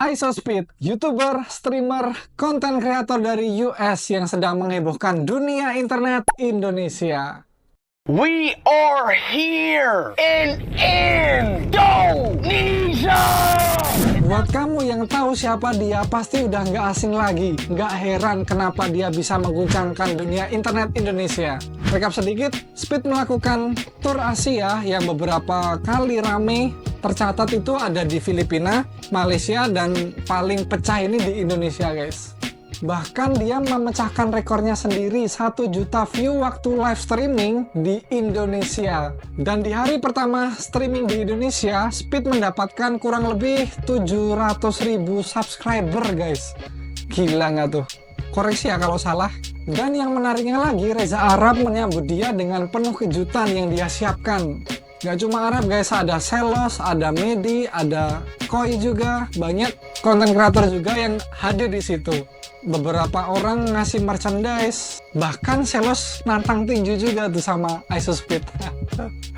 ISOSpeed, YouTuber, streamer, konten kreator dari US yang sedang menghebohkan dunia internet Indonesia. We are here in Indonesia! Buat kamu yang tahu siapa dia, pasti udah nggak asing lagi. Nggak heran kenapa dia bisa mengguncangkan dunia internet Indonesia. Rekap sedikit, Speed melakukan tur Asia yang beberapa kali rame. Tercatat itu ada di Filipina, Malaysia, dan paling pecah ini di Indonesia, guys. Bahkan dia memecahkan rekornya sendiri, 1 juta view waktu live streaming di Indonesia. Dan di hari pertama streaming di Indonesia, Speed mendapatkan kurang lebih 700.000 subscriber, guys. Gila nggak tuh? Koreksi ya kalau salah. Dan yang menariknya lagi, Reza Arab menyambut dia dengan penuh kejutan yang dia siapkan. Gak cuma Arab, guys, ada Selos, ada Medi, ada Koi juga, banyak konten kreator juga yang hadir di situ. Beberapa orang ngasih merchandise, bahkan Selos nantang tinju juga tuh sama ISOSpeed.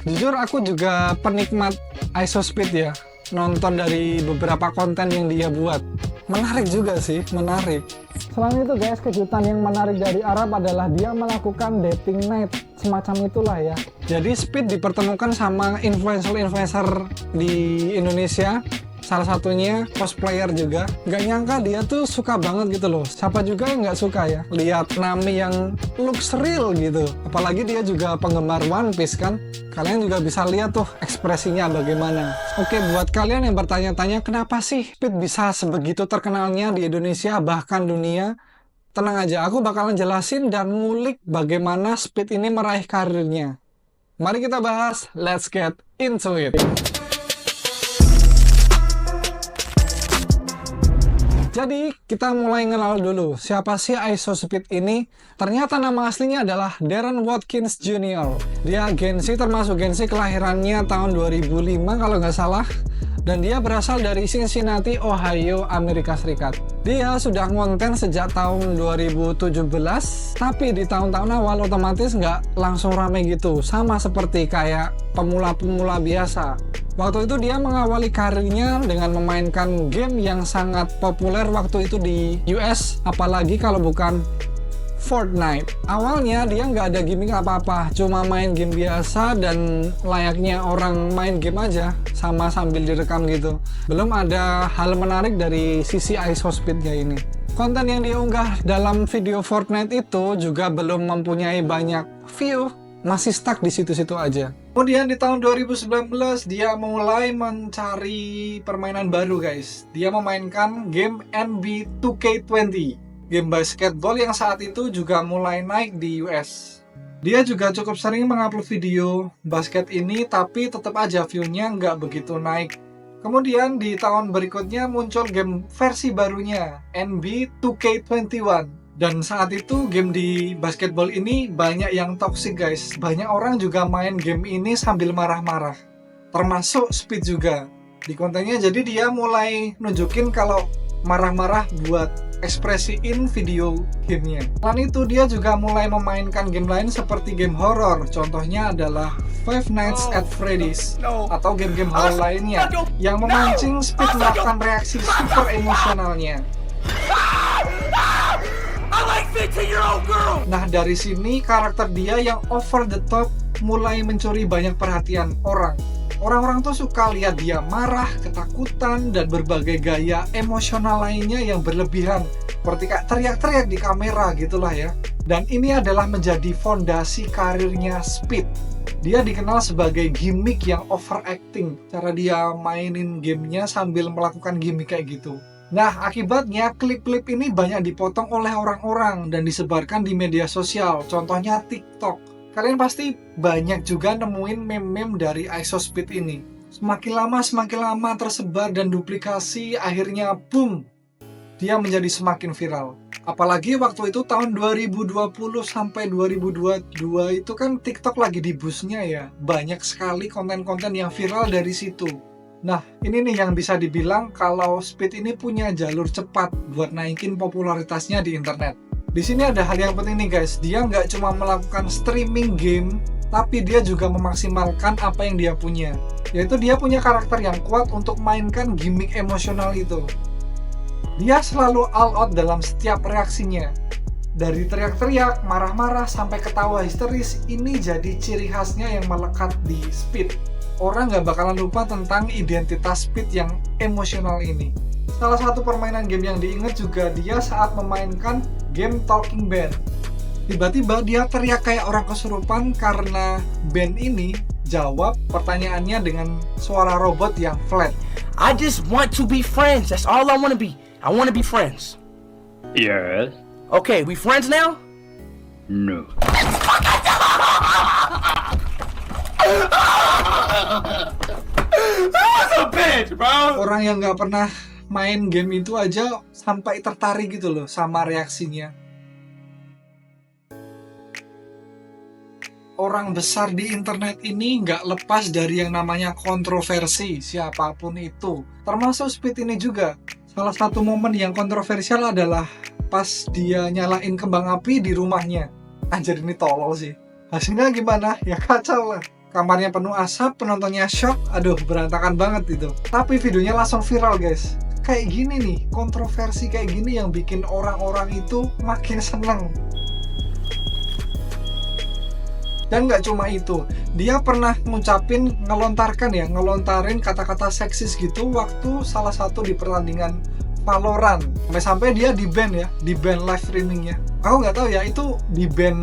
Jujur aku juga penikmat ISOSpeed ya, nonton dari beberapa konten yang dia buat. Menarik juga sih, menarik. Selain itu guys, kejutan yang menarik dari Arab adalah dia melakukan dating night, semacam itulah ya. Jadi Speed dipertemukan sama influencer-influencer di Indonesia. Salah satunya cosplayer juga. Gak nyangka dia tuh suka banget gitu loh. Siapa juga yang gak suka ya lihat Nami yang looks real gitu. Apalagi dia juga penggemar One Piece kan. Kalian juga bisa lihat tuh ekspresinya bagaimana. Oke, buat kalian yang bertanya-tanya kenapa sih Speed bisa sebegitu terkenalnya di Indonesia bahkan dunia, tenang aja, aku bakalan jelasin dan ngulik bagaimana Speed ini meraih karirnya. Mari kita bahas, let's get into it. Jadi kita mulai kenal dulu, siapa sih ISOSpeed ini? Ternyata nama aslinya adalah Darren Watkins Jr. Dia Gen Z, termasuk Gen Z kelahirannya tahun 2005 kalau nggak salah. Dan dia berasal dari Cincinnati, Ohio, Amerika Serikat. Dia sudah ngonten sejak tahun 2017, tapi di tahun-tahun awal otomatis nggak langsung rame gitu. Sama seperti kayak pemula-pemula biasa. Waktu itu dia mengawali karirnya dengan memainkan game yang sangat populer waktu itu di US, apalagi kalau bukan Fortnite. Awalnya dia nggak ada gimmick apa-apa, cuma main game biasa dan layaknya orang main game aja, sama sambil direkam gitu. Belum ada hal menarik dari sisi ISOSpeed-nya ini. Konten yang diunggah dalam video Fortnite itu juga belum mempunyai banyak view, masih stuck di situ-situ aja. Kemudian di tahun 2019 dia mulai mencari permainan baru, guys. Dia memainkan game NBA 2K20, game basketball yang saat itu juga mulai naik di US. Dia juga cukup sering mengupload video basket ini, tapi tetap aja view-nya nggak begitu naik. Kemudian di tahun berikutnya muncul game versi barunya, NBA 2K21. Dan saat itu game di basketball ini banyak yang toxic, guys. Banyak orang juga main game ini sambil marah-marah. Termasuk Speed juga di kontennya. Jadi dia mulai nunjukin kalau marah-marah buat ekspresiin video gamenya. Selain itu dia juga mulai memainkan game lain seperti game horror. Contohnya adalah Five Nights at Freddy's atau game-game horror lainnya yang memancing Speed melakukan reaksi super emosionalnya. Nah, dari sini karakter dia yang over the top mulai mencuri banyak perhatian orang. Orang-orang tuh suka lihat dia marah, ketakutan, dan berbagai gaya emosional lainnya yang berlebihan. Seperti kayak teriak-teriak di kamera gitulah ya. Dan ini adalah menjadi fondasi karirnya Speed. Dia dikenal sebagai gimmick yang overacting. Cara dia mainin gamenya sambil melakukan gimmick kayak gitu. Nah, akibatnya klip-klip ini banyak dipotong oleh orang-orang dan disebarkan di media sosial, contohnya TikTok. Kalian pasti banyak juga nemuin meme-meme dari ISOSpeed ini. Semakin lama tersebar dan duplikasi, akhirnya boom, dia menjadi semakin viral. Apalagi waktu itu tahun 2020 sampai 2022 itu kan TikTok lagi di boostnya ya. Banyak sekali konten-konten yang viral dari situ. Nah, ini nih yang bisa dibilang kalau Speed ini punya jalur cepat buat naikin popularitasnya di internet. Di sini ada hal yang penting nih, guys. Dia nggak cuma melakukan streaming game, tapi dia juga memaksimalkan apa yang dia punya. Yaitu dia punya karakter yang kuat untuk mainkan gimmick emosional itu. Dia selalu all out dalam setiap reaksinya. Dari teriak-teriak, marah-marah, sampai ketawa histeris, ini jadi ciri khasnya yang melekat di Speed. Orang nggak bakalan lupa tentang identitas Speed yang emosional ini. Salah satu permainan game yang diingat juga dia saat memainkan game Talking Band. Tiba-tiba dia teriak kayak orang kesurupan karena band ini jawab pertanyaannya dengan suara robot yang flat. I just want to be friends. That's all I want to be. I want to be friends. Yes. Okay, we friends now? No. That's a bitch, bro. Orang yang nggak pernah main game itu aja sampai tertarik gitu loh sama reaksinya. Orang besar di internet ini nggak lepas dari yang namanya kontroversi, siapapun itu. Termasuk Speed ini juga. Salah satu momen yang kontroversial adalah pas dia nyalain kembang api di rumahnya. Anjir, ini tolol sih. Hasilnya gimana? Ya kacau lah. Kamarnya penuh asap, penontonnya shock. Aduh, berantakan banget itu. Tapi videonya langsung viral, guys. Kayak gini nih, kontroversi kayak gini yang bikin orang-orang itu makin seneng. Dan nggak cuma itu, dia pernah ngelontarin kata-kata seksis gitu waktu salah satu di pertandingan Valorant. Sampai dia di-ban live streamingnya. Aku nggak tahu ya, itu di-ban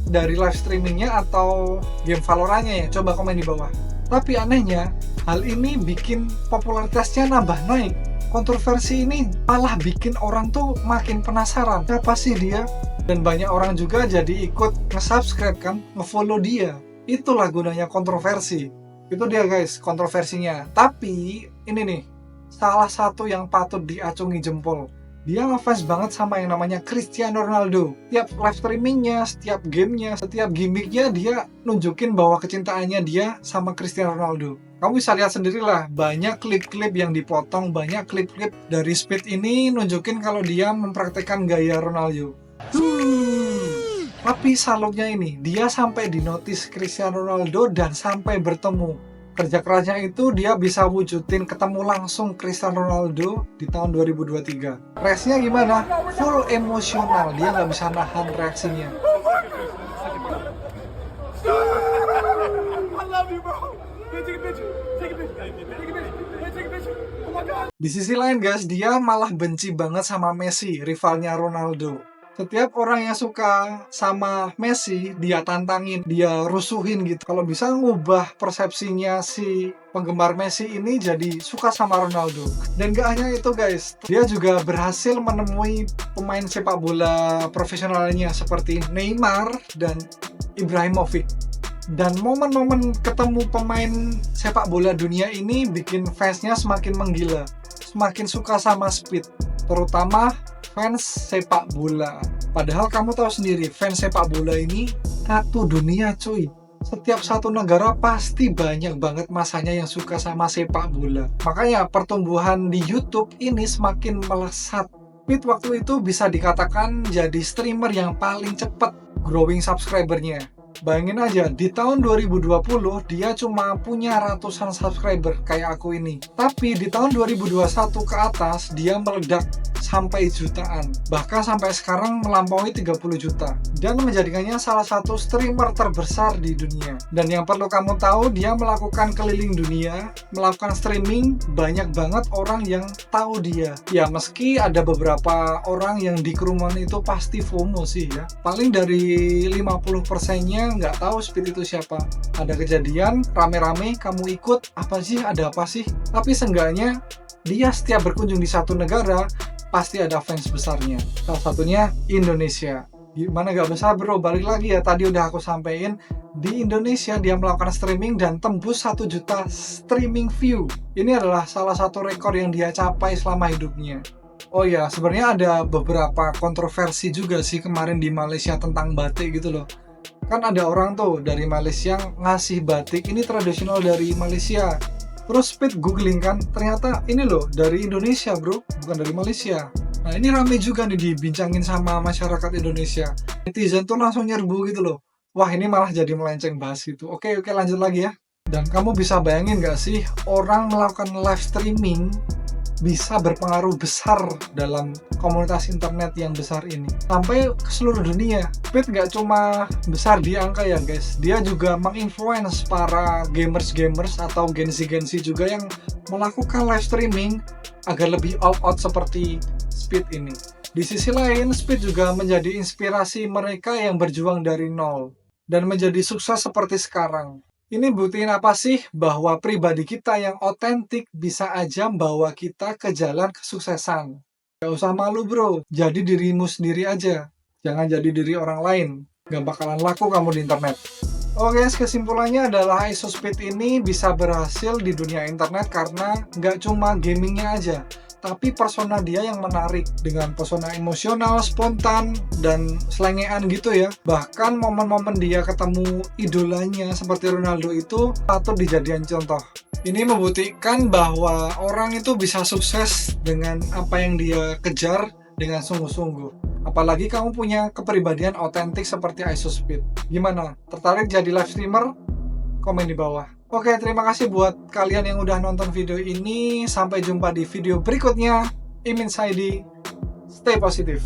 dari live streamingnya atau game Valorantnya ya, coba komen di bawah. Tapi anehnya, hal ini bikin popularitasnya nambah naik. Kontroversi ini malah bikin orang tuh makin penasaran, siapa sih dia? Dan banyak orang juga jadi ikut nge-subscribe kan, nge-follow dia. Itulah gunanya kontroversi. Itu dia guys, kontroversinya. Tapi, ini nih, salah satu yang patut diacungi jempol. Dia ngefans banget sama yang namanya Cristiano Ronaldo. Setiap live streamingnya, setiap gamenya, setiap gimmicknya, dia nunjukin bahwa kecintaannya dia sama Cristiano Ronaldo. Kamu bisa lihat sendirilah, banyak klip-klip yang dipotong, banyak klip-klip dari Speed ini nunjukin kalau dia mempraktekkan gaya Ronaldo. Tapi salutnya ini, dia sampai dinotis Cristiano Ronaldo dan sampai bertemu. Kerja kerasnya itu dia bisa wujudin ketemu langsung Cristiano Ronaldo di tahun 2023. Reaksinya gimana? Full emosional, dia nggak bisa nahan reaksinya. Di sisi lain guys, dia malah benci banget sama Messi, rivalnya Ronaldo. Setiap orang yang suka sama Messi, dia tantangin, dia rusuhin gitu. Kalau bisa ngubah persepsinya si penggemar Messi ini jadi suka sama Ronaldo. Dan gak hanya itu guys, dia juga berhasil menemui pemain sepak bola profesionalnya seperti Neymar dan Ibrahimovic. Dan momen-momen ketemu pemain sepak bola dunia ini bikin fansnya semakin menggila, semakin suka sama Speed, terutama fans sepak bola. Padahal kamu tahu sendiri, fans sepak bola ini satu dunia cuy. Setiap satu negara pasti banyak banget masanya yang suka sama sepak bola. Makanya pertumbuhan di YouTube ini semakin melesat. Speed waktu itu bisa dikatakan jadi streamer yang paling cepat growing subscribernya. Bayangin aja, di tahun 2020 dia cuma punya ratusan subscriber kayak aku ini. Tapi di tahun 2021 ke atas dia meledak sampai jutaan. Bahkan sampai sekarang melampaui 30 juta. Dan menjadikannya salah satu streamer terbesar di dunia. Dan yang perlu kamu tahu, dia melakukan keliling dunia, melakukan streaming, banyak banget orang yang tahu dia. Ya meski ada beberapa orang yang di kerumunan itu pasti FOMO sih ya. Paling dari 50%-nya nggak tahu Speed itu siapa. Ada kejadian rame-rame kamu ikut, apa sih, ada apa sih, tapi seenggaknya dia setiap berkunjung di satu negara pasti ada fans besarnya. Salah satunya Indonesia. Gimana gak besar bro, balik lagi ya, tadi udah aku sampein, di Indonesia dia melakukan streaming dan tembus 1 juta streaming view. Ini adalah salah satu rekor yang dia capai selama hidupnya. Oh ya, sebenarnya ada beberapa kontroversi juga sih kemarin di Malaysia tentang batik gitu loh. Kan ada orang tuh dari Malaysia ngasih batik ini tradisional dari Malaysia. Terus Speed googling kan, ternyata ini loh dari Indonesia bro, bukan dari Malaysia. Nah ini rame juga nih dibincangin sama masyarakat Indonesia. Netizen tuh langsung nyerbu gitu loh. Wah ini malah jadi melenceng bahas gitu. Oke lanjut lagi ya. Dan kamu bisa bayangin gak sih, orang melakukan live streaming bisa berpengaruh besar dalam komunitas internet yang besar ini sampai ke seluruh dunia. Speed nggak cuma besar di angka ya guys, dia juga menginfluence para gamers atau Gen Z juga yang melakukan live streaming agar lebih all out seperti Speed ini. Di sisi lain, Speed juga menjadi inspirasi mereka yang berjuang dari nol dan menjadi sukses seperti sekarang. Ini buktiin apa sih? Bahwa pribadi kita yang otentik bisa aja membawa kita ke jalan kesuksesan. Gak usah malu bro, jadi dirimu sendiri aja. Jangan jadi diri orang lain. Gak bakalan laku kamu di internet. Oke, kesimpulannya adalah ISOSpeed ini bisa berhasil di dunia internet karena gak cuma gamingnya aja, tapi persona dia yang menarik dengan pesona emosional, spontan, dan selengean gitu ya. Bahkan momen-momen dia ketemu idolanya seperti Ronaldo itu patut dijadikan contoh. Ini membuktikan bahwa orang itu bisa sukses dengan apa yang dia kejar dengan sungguh-sungguh. Apalagi kamu punya kepribadian otentik seperti ISOSpeed. Gimana? Tertarik jadi live streamer? Komen di bawah. Oke, terima kasih buat kalian yang udah nonton video ini. Sampai jumpa di video berikutnya. Imin Saidi, stay positif.